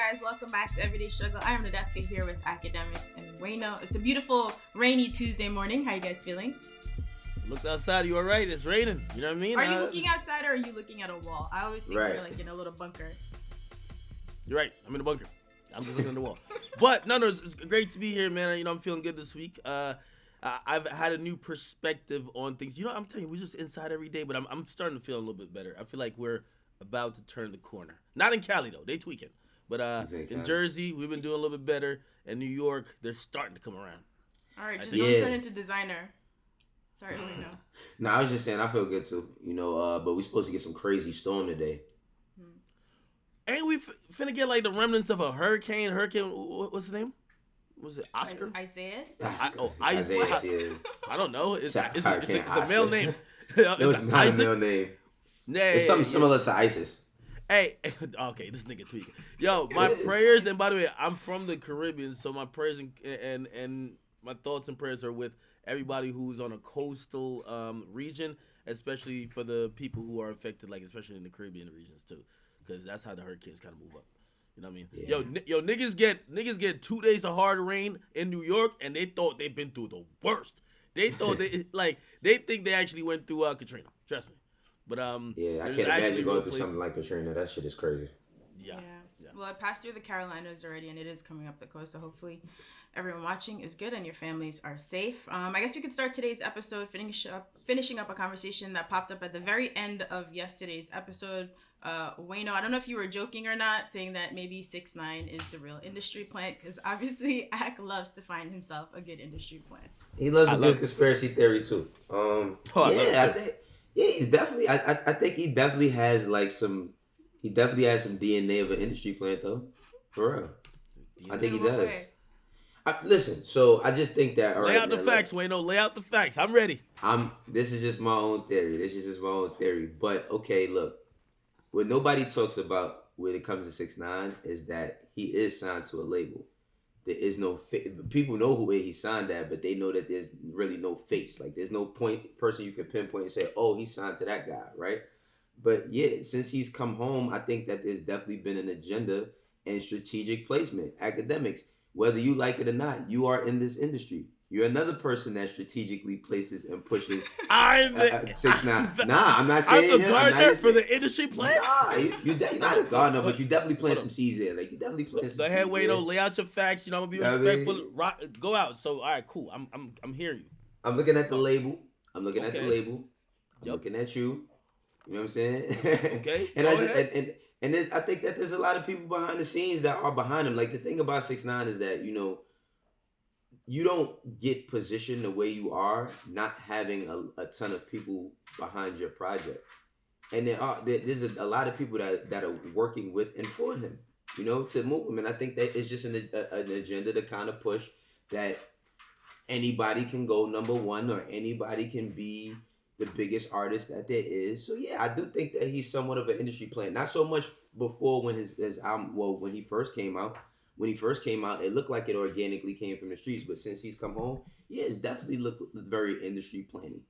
guys? Welcome back to Everyday Struggle. I am Nadeska here with Akademiks and Wayno. It's a beautiful, rainy Tuesday morning. How you guys feeling? Looked outside, you alright? It's raining. You know what I mean? Are you looking outside or are you looking at a wall? I always think you're like in a little bunker. You're right. I'm in a bunker. I'm just looking at the wall. But no, it's great to be here, man. You know, I'm feeling good this week. I've had a new perspective on things. You know, I'm telling you, we're just inside every day, but I'm starting to feel a little bit better. I feel like we're about to turn the corner. Not in Cali though, they tweaking. But in Jersey, we've been doing a little bit better. In New York, they're starting to come around. All right, just don't turn into Desiigner. Sorry, Wayno. No, I was just saying I feel good too. You know, but we're supposed to get some crazy storm today. Ain't we finna get like the remnants of a hurricane? What's the name? Was it Oscar? Isaiah. Isaiah. Yeah. I don't know. It's a Oscar. male name. It was not a male name. It's something similar to ISIS. Hey, okay, this nigga tweaking. Yo, my prayers, and by the way, I'm from the Caribbean, so my prayers and my thoughts and prayers are with everybody who's on a coastal region, especially for the people who are affected, like especially in the Caribbean regions too, because that's how the hurricanes kind of move up. You know what I mean? Yeah. Yo, niggas get 2 days of hard rain in New York, and they thought they've been through the worst. They thought they think they actually went through Katrina. Trust me. But I can't imagine going through something like Katrina. That shit is crazy. Yeah. Well, it passed through the Carolinas already, and it is coming up the coast. So hopefully, everyone watching is good and your families are safe. I guess we could start today's episode finishing up a conversation that popped up at the very end of yesterday's episode. Wayno, I don't know if you were joking or not, saying that maybe 6ix9ine is the real industry plant, because obviously Ak loves to find himself a good industry plant. He loves a good conspiracy theory too. He's definitely. I think he definitely has like some. He definitely has some DNA of an industry plant though, for real. I think he does. Listen, so I just think that. Lay out the facts, Wayno. Lay out the facts. I'm ready. This is just my own theory. But okay, look. What nobody talks about when it comes to 6ix9ine is that he is signed to a label. There is no people know who he signed at, but they know that there's really no face. Like there's no person you can pinpoint and say, oh, he signed to that guy, right? But yeah, since he's come home, I think that there's definitely been an agenda and strategic placement. Akademiks, whether you like it or not, you are in this industry. You're another person that strategically places and pushes 6ix9ine. Nah, I'm not saying I'm the gardener for the industry plants. Nah, you're not a gardener, but you definitely plant some seeds there. Like you definitely plant some seeds. Go ahead, Wayno. Lay out your facts. You know, I'm gonna be respectful. Go out. So, all right, cool. I'm hearing you. I'm looking at the label. I'm looking at looking at you. You know what I'm saying? Okay. And I think that there's a lot of people behind the scenes that are behind him. Like the thing about 6ix9ine is that you don't get positioned the way you are not having a ton of people behind your project. And there's a lot of people that are working with and for him, to move him. And I think that it's just an agenda to kind of push that anybody can go number one or anybody can be the biggest artist that there is. So yeah, I do think that he's somewhat of an industry plant. Not so much before when his album, when he first came out. When he first came out, it looked like it organically came from the streets. But since he's come home, yeah, it's definitely looked very industry planning.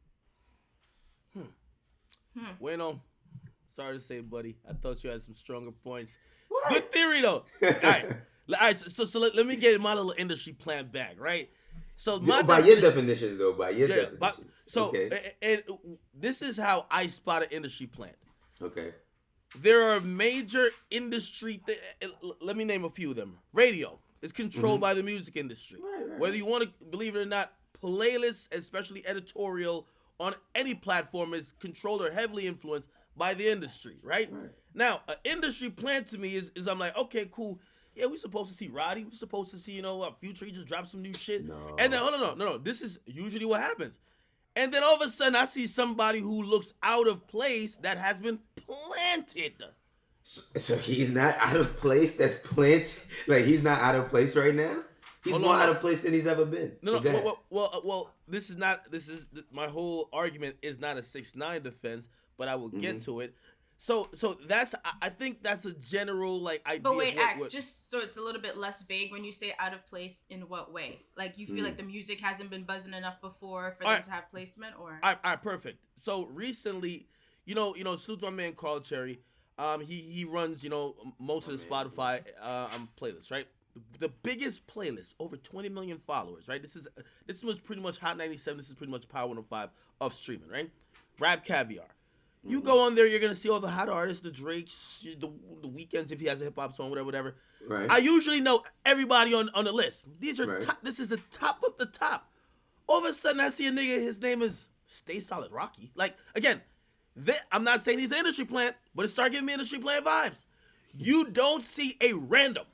Wayno, sorry to say, buddy. I thought you had some stronger points. What? Good theory, though. All right. So let me get my little industry plan back, right? So by your definitions, though. By your definitions. Okay. And this is how I spot an industry plant. Okay. There are major industry. Let me name a few of them. Radio is controlled by the music industry. Right. Whether you want to believe it or not, playlists, especially editorial, on any platform is controlled or heavily influenced by the industry. Right? Now, an industry plan to me is I'm like, okay, cool. Yeah, we supposed to see Roddy. We supposed to see Future. He just dropped some new shit. No. And then no. This is usually what happens. And then all of a sudden, I see somebody who looks out of place that has been planted. So he's not out of place. That's planted. Like he's not out of place right now. He's more out of place than he's ever been. No. Well, this is not. This is my whole argument is not a 6ix9ine defense, but I will get to it. So that's, I think that's a general idea. But wait, just so it's a little bit less vague, when you say out of place, in what way? Like you feel like the music hasn't been buzzing enough before for them to have placement, or? All right, perfect. So recently, salute to my man Carl Cherry. He runs, most of the Spotify playlists, right? The biggest playlist, over 20 million followers, right? This was pretty much Hot 97. This is pretty much Power 105 of streaming, right? Rap Caviar. You go on there, you're gonna see all the hot artists, the Drakes, the Weekends if he has a hip hop song, whatever. Right. I usually know everybody on the list. These are this is the top of the top. All of a sudden, I see a nigga. His name is Stay Solid Rocky. Like again, I'm not saying he's an industry plant, but it started giving me industry plant vibes. You don't see a random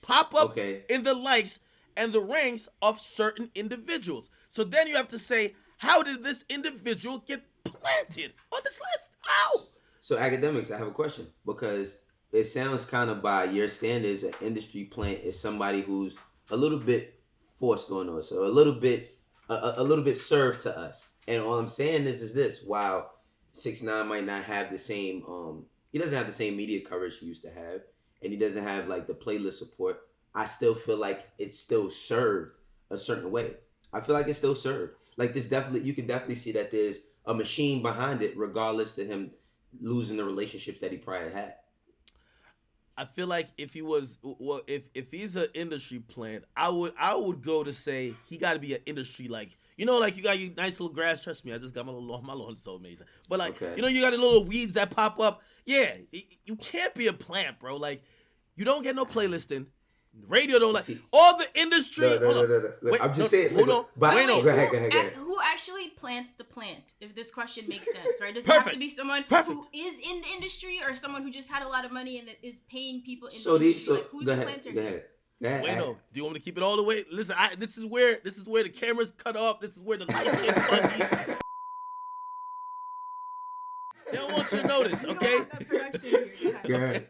pop up in the likes and the ranks of certain individuals. So then you have to say, how did this individual get planted on this list? Ow! So Akademiks, I have a question, because it sounds kind of by your standards, an industry plant is somebody who's a little bit forced on us, or a little bit served to us. And all I'm saying is this: while 6ix9ine might not have the same, he doesn't have the same media coverage he used to have, and he doesn't have like the playlist support. I still feel like it's still served a certain way. I feel like it's still served. Like you can definitely see that there's a machine behind it, regardless to him losing the relationships that he prior had. I feel like if if he's an industry plant, I would go to say he got to be an industry like you got your nice little grass. Trust me, I just got my lawn's so amazing. But like you got the little weeds that pop up. Yeah, you can't be a plant, bro. Like you don't get no playlisting. Radio don't like all the industry. No. Wait, I'm just saying. Hold on. Go ahead. Who actually plants the plant? If this question makes sense, right? Does it have to be someone who is in the industry, or someone who just had a lot of money and is paying people in the industry? Who's the planter? Go ahead. Wayno, do you want me to keep it all the way? Listen, this is where the cameras cut off. This is where the lights get fuzzy. They don't want you to notice, okay? Go ahead.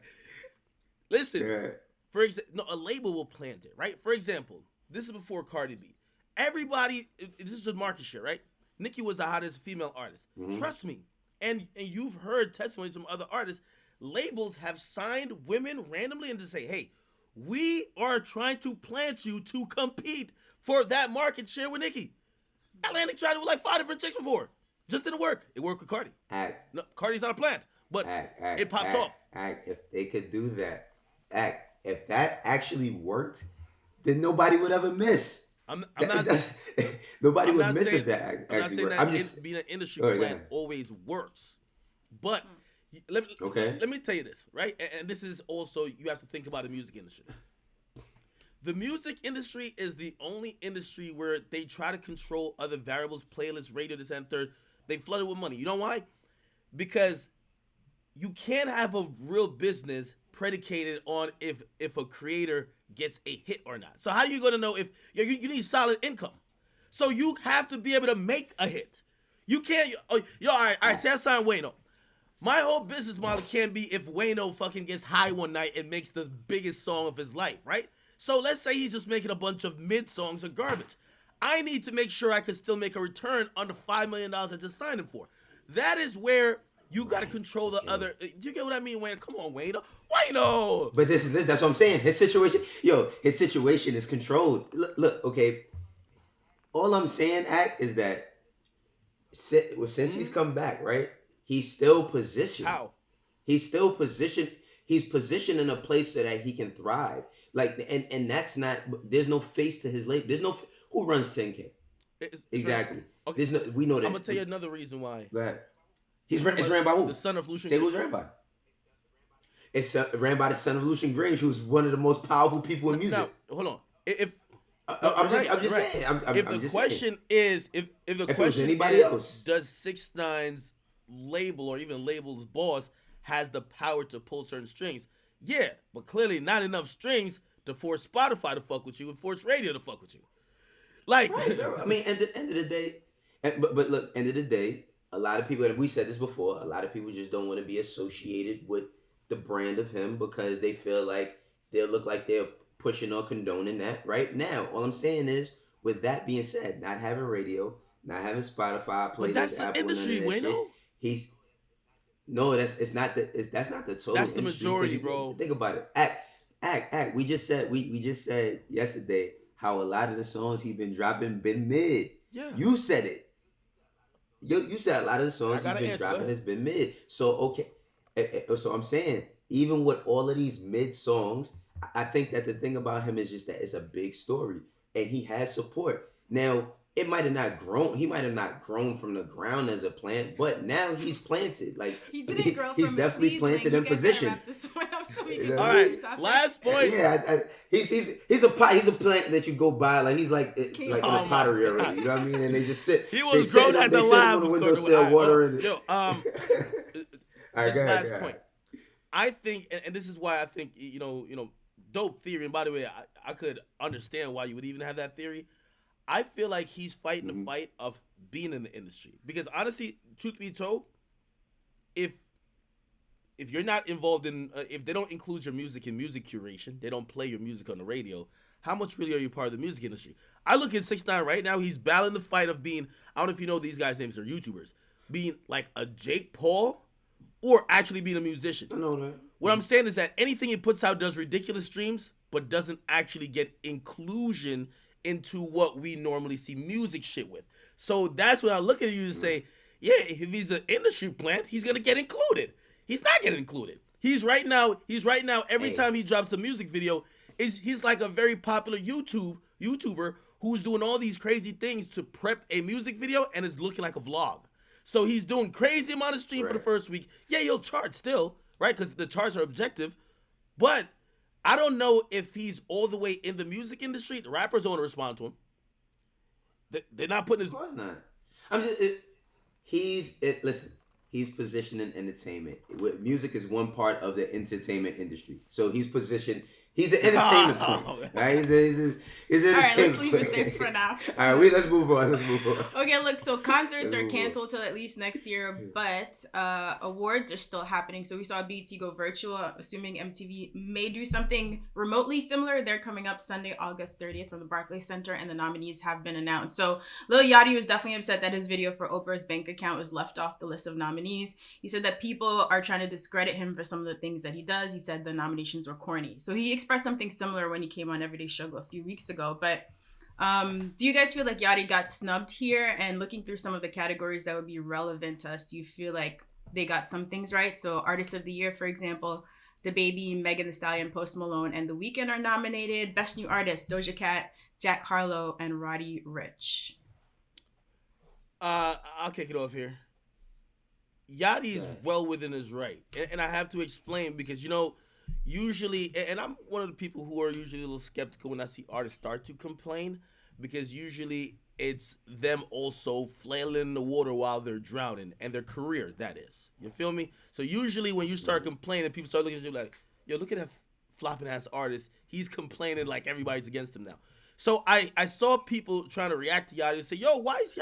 Listen. Go ahead. For example, a label will plant it, right? For example, this is before Cardi B. Everybody, this is just market share, right? Nicki was the hottest female artist. Mm-hmm. Trust me. And you've heard testimonies from other artists. Labels have signed women randomly and to say, hey, we are trying to plant you to compete for that market share with Nicki. Atlantic tried it with like 5 different chicks before. Just didn't work. It worked with Cardi. No, Cardi's not a plant, but it popped off. If they could do that, if that actually worked, then nobody would ever miss. Nobody would miss if that I'm not saying that being an industry plant always works. But let me tell you this, right? And this is also, you have to think about the music industry. The music industry is the only industry where they try to control other variables, playlists, radio, this and third. They flood it with money. You know why? Because you can't have a real business predicated on if a creator gets a hit or not. So how are you going to know if you need solid income? So you have to be able to make a hit. You can't. All right. Say I sign Wayno. My whole business model can't be if Wayno fucking gets high one night and makes the biggest song of his life, right? So let's say he's just making a bunch of mid songs or garbage. I need to make sure I can still make a return on the $5 million I just signed him for. That is where you got to control the other. You get what I mean, Wayno? Come on, Wayno. But that's what I'm saying. His situation is controlled. Look, okay. All I'm saying, is that since he's come back, right? He's still positioned. How? He's still positioned. He's positioned in a place so that he can thrive. Like, and that's not. There's no face to his label. There's no. Who runs 10K? Exactly. Okay. We know that. I'm gonna tell you another reason why. Go ahead. It's ran by who? The son of Lucian. Say who's ran by. It's ran by the son of Lucian Grange, who's one of the most powerful people in music. Now, hold on. I'm just saying. If the question is anybody else, does 6ix9ine's label or even label's boss has the power to pull certain strings? Yeah, but clearly not enough strings to force Spotify to fuck with you and force radio to fuck with you. Like, I mean, at the end of the day, but look, end of the day, a lot of people, and we said this before, a lot of people just don't want to be associated with the brand of him because they feel like they'll look like they're pushing or condoning that. Right now, all I'm saying is, with that being said, not having radio, not having Spotify, but that's the Apple, industry, Wayno. That's not the total. That's the majority, bro. Think about it. Act. We just said yesterday how a lot of the songs he's been dropping been mid. Yeah. You said it. You said a lot of the songs he's been dropping has been mid. So okay, So I'm saying, even with all of these mid songs, I think that the thing about him is just that it's a big story, and he has support. Now, it might have not grown. He might have not grown from the ground as a plant, but now he's planted. Like he didn't grow he's from definitely a planted in position. This one up so we can All right, last point. Yeah, he's a plant that you go by. Like he's like in a pottery already. You know what I mean? And they just sit. He was grown at the lab. On the windowsill, watering. Just last point. I think, and this is why I think dope theory. And by the way, I could understand why you would even have that theory. I feel like he's fighting the fight of being in the industry because honestly, truth be told, if you're not involved in, if they don't include your music in music curation, they don't play your music on the radio, how much really are you part of the music industry? I look at 6ix9ine right now, he's battling the fight of being, I don't know if you know these guys' names, are YouTubers, being like a Jake Paul or actually being a musician. I know that. What I'm saying is that anything he puts out does ridiculous streams, but doesn't actually get inclusion into what we normally see music shit with. So that's when I look at you and say, yeah, if he's an industry plant, he's gonna get included. He's not getting included. He's right now every time he drops a music video, he's like a very popular YouTuber who's doing all these crazy things to prep a music video and it's looking like a vlog. So he's doing crazy amount of stream for the first week. Yeah, he'll chart still, right? Because the charts are objective. But I don't know if he's all the way in the music industry. The rappers don't want to respond to him. They're not putting his... Of course not. I'm just... Listen, he's positioned in entertainment. Music is one part of the entertainment industry. So he's positioned... He's an entertainment point, right? He's an entertainment. All right, let's leave it there for now. All right, let's move on. Okay, look, so concerts are canceled till at least next year, but awards are still happening. So we saw BET go virtual, assuming MTV may do something remotely similar. They're coming up Sunday, August 30th from the Barclays Center, and the nominees have been announced. So Lil Yachty was definitely upset that his video for Oprah's bank account was left off the list of nominees. He said that people are trying to discredit him for some of the things that he does. He said the nominations were corny. So he expressed something similar when he came on Everyday Struggle a few weeks ago. But do you guys feel like Yachty got snubbed here? And looking through some of the categories that would be relevant to us, do you feel like they got some things right? So Artist of the Year, for example, DaBaby, Megan Thee Stallion, Post Malone, and The Weeknd are nominated. Best New Artist, Doja Cat, Jack Harlow, and Roddy Ricch. I'll kick it off here. Yachty is well within his right. And I have to explain because, usually, and I'm one of the people who are usually a little skeptical when I see artists start to complain because usually it's them also flailing in the water while they're drowning and their career, that is. You feel me? So usually when you start complaining, people start looking at you like, yo, look at that flopping ass artist. He's complaining like everybody's against him now. So I saw people trying to react to Yachty and say, yo, why is he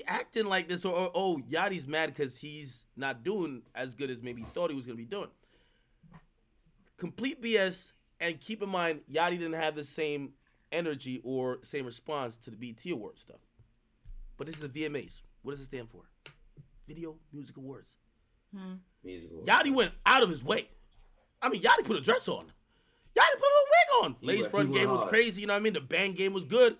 acting like this? Or oh, Yachty's mad because he's not doing as good as maybe he thought he was going to be doing. Complete BS, and keep in mind, Yachty didn't have the same energy or same response to the BET Awards stuff. But this is the VMAs. What does it stand for? Video Music Awards. Music Awards. Yachty went out of his way. I mean, Yachty put a dress on. Yachty put a little wig on. Ladies Front game was crazy, you know what I mean? The band game was good.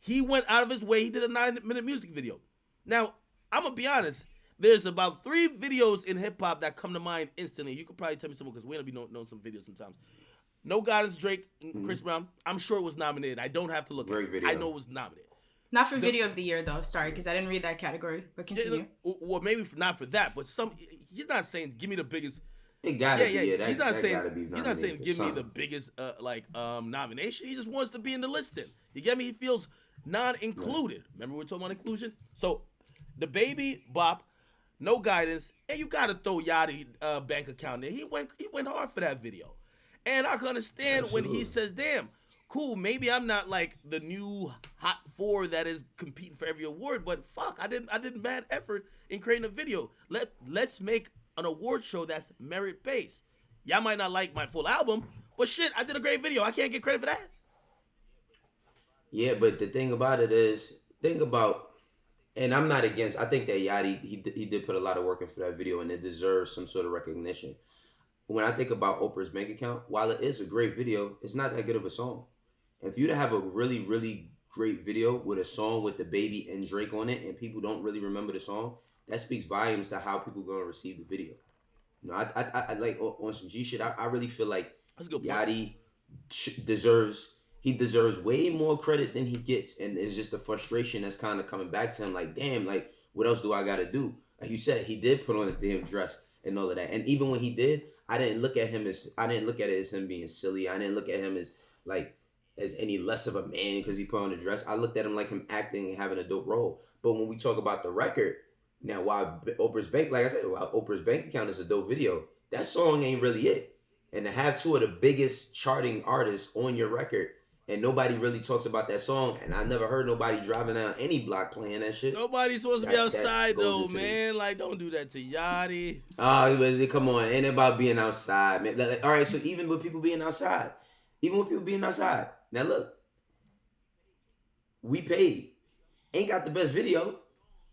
He went out of his way. He did a 9-minute music video. Now, I'm going to be honest. There's about 3 videos in hip-hop that come to mind instantly. You could probably tell me some because we end up knowing some videos sometimes. No God is Drake and Chris Brown. I'm sure it was nominated. I don't have to look at it. Video. I know it was nominated. Not for Video of the Year, though. Sorry, because I didn't read that category. But continue. Well, maybe not for that, but he's not saying give me the biggest. It gotta be. Yeah. He's not saying give me the biggest nomination. He just wants to be in the listing. You get me? He feels non-included. Right. Remember we were talking about inclusion? So DaBaby, Bop, No Guidance, and you gotta throw Yachty bank account there. He went hard for that video, and I can understand when he says, "Damn, cool, maybe I'm not like the new hot 4 that is competing for every award, but fuck, I did bad effort in creating a video. Let's make an award show that's merit based. Y'all might not like my full album, but shit, I did a great video. I can't get credit for that." Yeah, but the thing about it is, and I'm not against. I think that Yachty he did put a lot of work in for that video, and it deserves some sort of recognition. When I think about Oprah's bank account, while it is a great video, it's not that good of a song. If you to have a really, really great video with a song with DaBaby and Drake on it, and people don't really remember the song, that speaks volumes to how people are gonna receive the video. You know, I like on some G shit. I really feel like That's a good point. Yachty deserves way more credit than he gets, and it's just the frustration that's kind of coming back to him. Like, damn, like what else do I gotta do? Like you said, he did put on a damn dress and all of that. And even when he did, I didn't look at it as him being silly. I didn't look at him as any less of a man because he put on a dress. I looked at him like him acting and having a dope role. But when we talk about the record, now while Oprah's bank account is a dope video, that song ain't really it. And to have two of the biggest charting artists on your record, and nobody really talks about that song, and I never heard nobody driving down any block playing that shit. Nobody's supposed to be outside though, man. Like, don't do that to Yachty. Oh, come on, ain't about being outside, man. Like, all right, so even with people being outside, now look, we paid, ain't got the best video,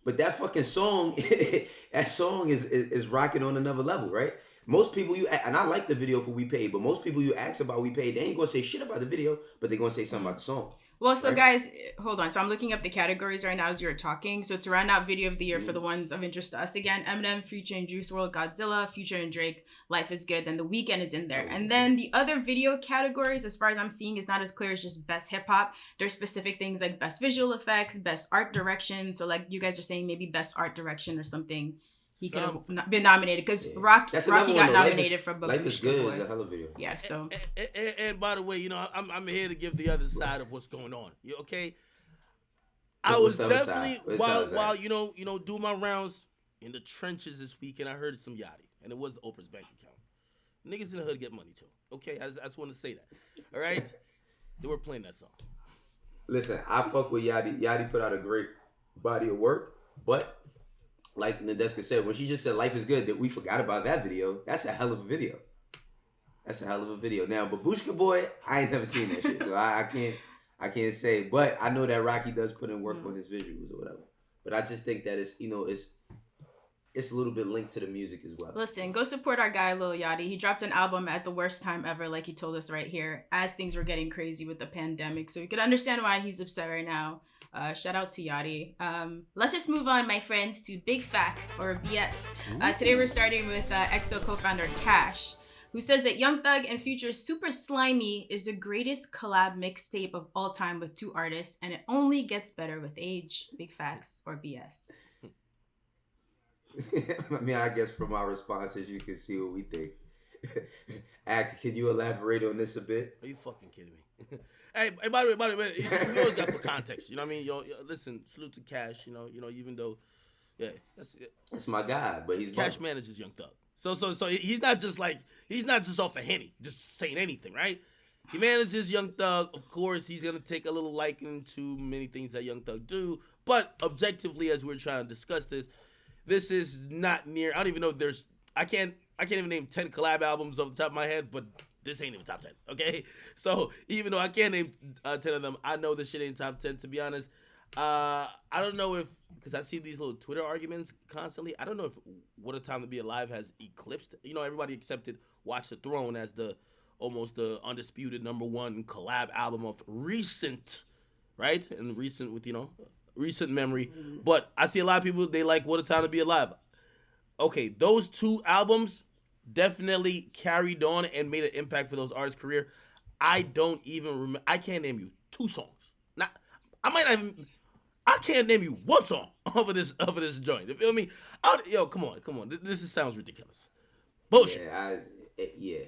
but that fucking song, is rocking on another level, right? Most people and I like the video for We Paid, but most people you ask about We Paid, they ain't gonna say shit about the video, but they gonna say something about the song. Well, so guys, hold on. So I'm looking up the categories right now as you're talking. So to round out video of the year for the ones of interest to us again, Eminem, Future and Juice WRLD, Godzilla, Future and Drake, Life is Good, then The Weeknd is in there. And then the other video categories, as far as I'm seeing, is not as clear as just best hip hop. There's specific things like best visual effects, best art direction. So like you guys are saying, maybe best art direction or something. He could have been nominated because Rocky got nominated for Bobby Shmurda. Life is Good is a hell of a video. Yeah, so. And by the way, you know, I'm here to give the other side of what's going on. You okay? I was definitely while you know doing my rounds in the trenches this weekend. I heard some Yachty, and it was the Oprah's bank account. Niggas in the hood get money too. Okay, I just want to say that. All right, they were playing that song. Listen, I fuck with Yachty. Yachty put out a great body of work, but. Like Nadeska said, when she just said Life is Good, that we forgot about that video. That's a hell of a video. Now, Babushka Boy, I ain't never seen that shit, so I can't say. But I know that Rocky does put in work on his visuals or whatever. But I just think that it's a little bit linked to the music as well. Listen, go support our guy Lil Yachty. He dropped an album at the worst time ever, like he told us right here, as things were getting crazy with the pandemic. So you can understand why he's upset right now. Shout out to Yachty. Let's just move on, my friends, to Big Facts or B.S. Today we're starting with EXO co-founder Cash, who says that Young Thug and Future's Super Slimey is the greatest collab mixtape of all time with two artists, and it only gets better with age. Big Facts or B.S. I mean, I guess from our responses, you can see what we think. Can you elaborate on this a bit? Are you fucking kidding me? Hey, by the way, we always got to put context. You know what I mean? Yo, listen, salute to Cash. You know, even though, that's my guy, but he's Cash manages Young Thug. So he's not just off the henny, just saying anything, right? He manages Young Thug. Of course, he's gonna take a little liking to many things that Young Thug do. But objectively, as we're trying to discuss this is not near. I don't even know if there's. I can't even name 10 collab albums off the top of my head, but. This ain't even top 10, okay? So even though I can't name 10 of them, I know this shit ain't top 10, to be honest. I don't know if, because I see these little Twitter arguments constantly, I don't know if What a Time to Be Alive has eclipsed. You know, everybody accepted Watch the Throne as almost the undisputed #1 collab album of recent, right? And recent with, recent memory. But I see a lot of people, they like What a Time to Be Alive. Okay, those two albums definitely carried on and made an impact for those artists' career. I don't even remember. I can't name you 2 songs. I can't name you 1 song over this joint. You feel me? Come on. This sounds ridiculous. Bullshit. Yeah.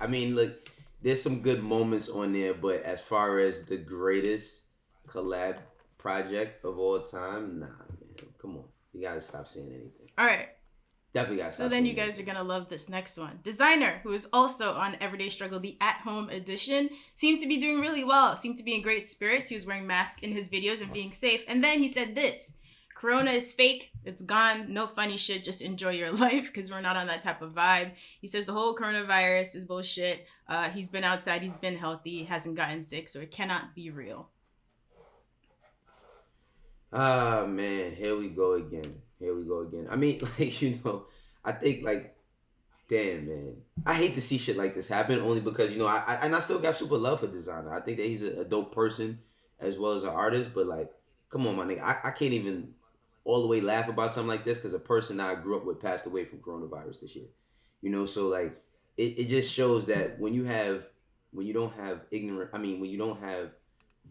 I mean, look, there's some good moments on there, but as far as the greatest collab project of all time, nah, man. Come on. You gotta stop saying anything. All right. Definitely got. So then you guys are gonna love this next one. Desiigner, who is also on Everyday Struggle, the at-home edition, seemed to be doing really well. Seemed to be in great spirits. He was wearing masks in his videos and being safe. And then he said this: "Corona is fake. It's gone. No funny shit. Just enjoy your life because we're not on that type of vibe." He says the whole coronavirus is bullshit. He's been outside. He's been healthy. Hasn't gotten sick, so it cannot be real. Ah, man, here we go again. I mean, I think, damn, man. I hate to see shit like this happen only because, I still got super love for Desiigner. I think that he's a dope person as well as an artist, but, come on, my nigga. I can't even all the way laugh about something like this because a person I grew up with passed away from coronavirus this year. You know, so like it just shows that when you don't have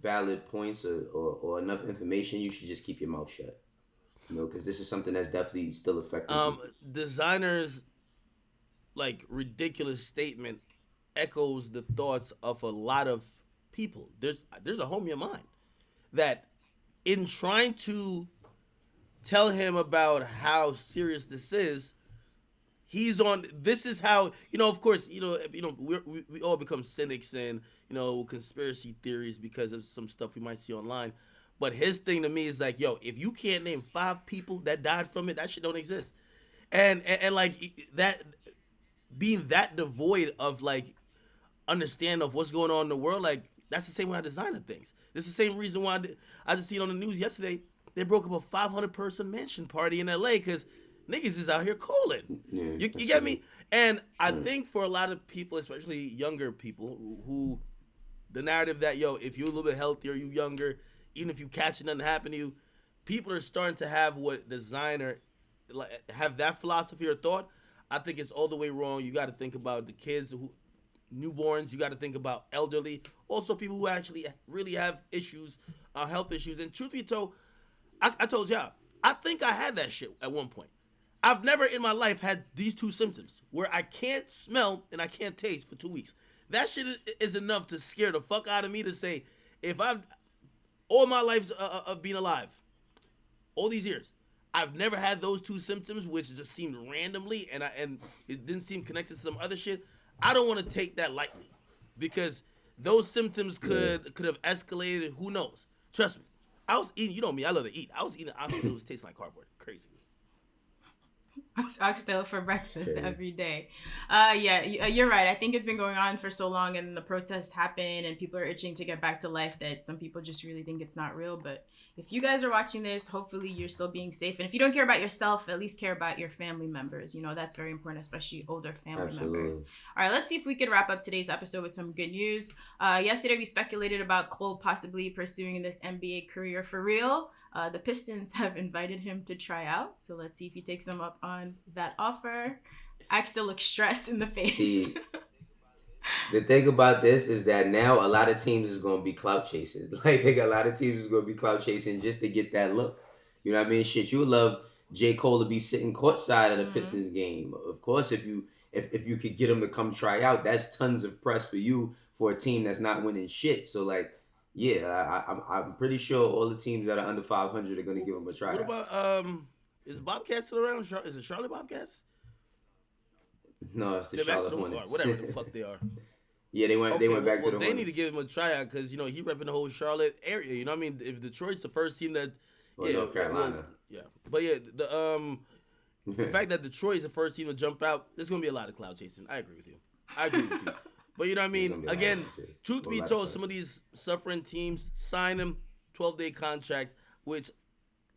valid points or enough information, you should just keep your mouth shut. You know, because this is something that's definitely still affecting people. Desiigner's like ridiculous statement echoes the thoughts of a lot of people. There's a homie of mine that in trying to tell him about how serious this is, he's on. This is how, you know. Of course, we all become cynics and conspiracy theories because of some stuff we might see online. But his thing to me is like, yo, if you can't name 5 people that died from it, that shit don't exist. And like that being that devoid of like understand of what's going on in the world, like that's the same way I design things. This is the same reason why I just seen on the news yesterday they broke up a 500-person mansion party in LA because niggas is out here cooling. Yeah, you get me? And I think for a lot of people, especially younger people, who the narrative that, yo, if you're a little bit healthier, you younger, even if you catch it, nothing happen to you, people are starting to have what Desiigner, have that philosophy or thought. I think it's all the way wrong. You got to think about the kids, newborns. You got to think about elderly. Also, people who actually really have issues, health issues. And truth be told, I told y'all, I think I had that shit at one point. I've never in my life had these 2 symptoms where I can't smell and I can't taste for 2 weeks. That shit is enough to scare the fuck out of me to say, if I've, all my life of being alive, all these years, I've never had those 2 symptoms, which just seemed randomly and it didn't seem connected to some other shit. I don't want to take that lightly because those symptoms could have escalated. Who knows? Trust me. I was eating, you know me, I love to eat. I was eating oxtail, it was tasting like cardboard. Crazy. Oxtail for breakfast every day. You're right. I think it's been going on for so long and the protests happen and people are itching to get back to life that some people just really think it's not real. But if you guys are watching this, hopefully you're still being safe. And if you don't care about yourself, at least care about your family members. You know, that's very important, especially older family members. All right, let's see if we could wrap up today's episode with some good news. Yesterday, we speculated about Cole possibly pursuing this NBA career for real. The Pistons have invited him to try out. So let's see if he takes them up on that offer. I still look stressed in the face. See, the thing about this is that now a lot of teams is going to be clout chasing. Like, I think a lot of teams is going to be clout chasing just to get that look. You know what I mean? Shit, you would love J. Cole to be sitting courtside at a Pistons game. Of course, if you could get him to come try out, that's tons of press for you for a team that's not winning shit. So, like, yeah, I'm pretty sure all the teams that are under 500 are going to give him a try. What about, is Bobcats still around? Is it Charlotte Bobcats? No, it's the Charlotte Hornets. Whatever the fuck they are. Yeah, they went back to the Hornets. They need to give him a tryout because, he repping the whole Charlotte area. You know what I mean? If Detroit's the first team that... North Carolina. But yeah, the fact that Detroit is the first team to jump out, there's going to be a lot of cloud chasing. I agree with you. But you know what I mean? Again, truth be told, some of these suffering teams sign them 12-day contract, which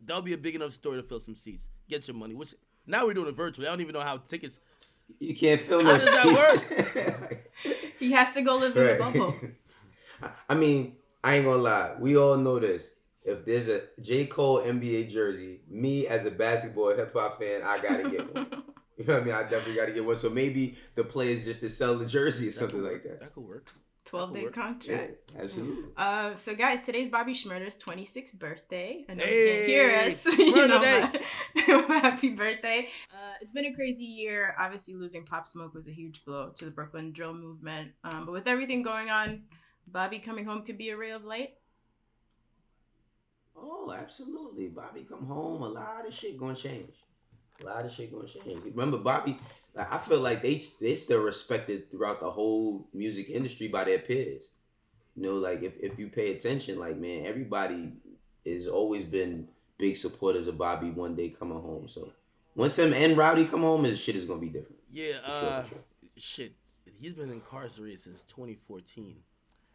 that'll be a big enough story to fill some seats. Get your money. Which now we're doing it virtually. I don't even know how tickets. You can't fill no seats. How does that work? He has to go live in the bubble. I mean, I ain't gonna lie. We all know this. If there's a J. Cole NBA jersey, me as a basketball hip hop fan, I gotta get one. You know what I mean? I definitely got to get one. So maybe the players just to sell the jersey or something like that. That could work. 12-day contract. Yeah, absolutely. So guys, today's Bobby Shmurda's 26th birthday. I know hey, you can't hear us. Happy birthday. It's been a crazy year. Obviously, losing Pop Smoke was a huge blow to the Brooklyn drill movement. But with everything going on, Bobby coming home could be a ray of light. Oh, absolutely. Bobby come home, a lot of shit gonna change. Remember, Bobby, like, I feel like they still respected throughout the whole music industry by their peers. You know, like if you pay attention, like, man, everybody has always been big supporters of Bobby one day coming home. So once him and Rowdy come home, his shit is gonna be different. Yeah, for sure. Shit. He's been incarcerated since 2014.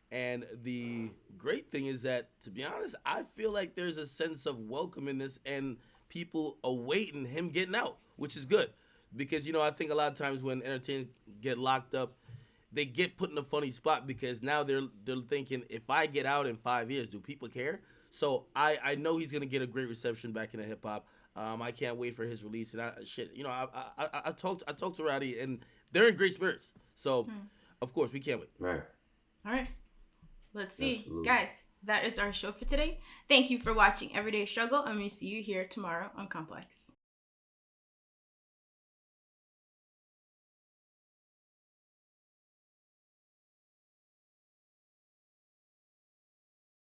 And the great thing is that, to be honest, I feel like there's a sense of welcome in this and people awaiting him getting out, which is good. Because, I think a lot of times when entertainers get locked up, they get put in a funny spot because now they're thinking, if I get out in 5 years, do people care? So I know he's gonna get a great reception back into hip hop. I can't wait for his release. And I talked to Rowdy, and they're in great spirits. So of course we can't wait. Right. All right. Let's see. Absolutely. Guys, that is our show for today. Thank you for watching Everyday Struggle, and we see you here tomorrow on Complex.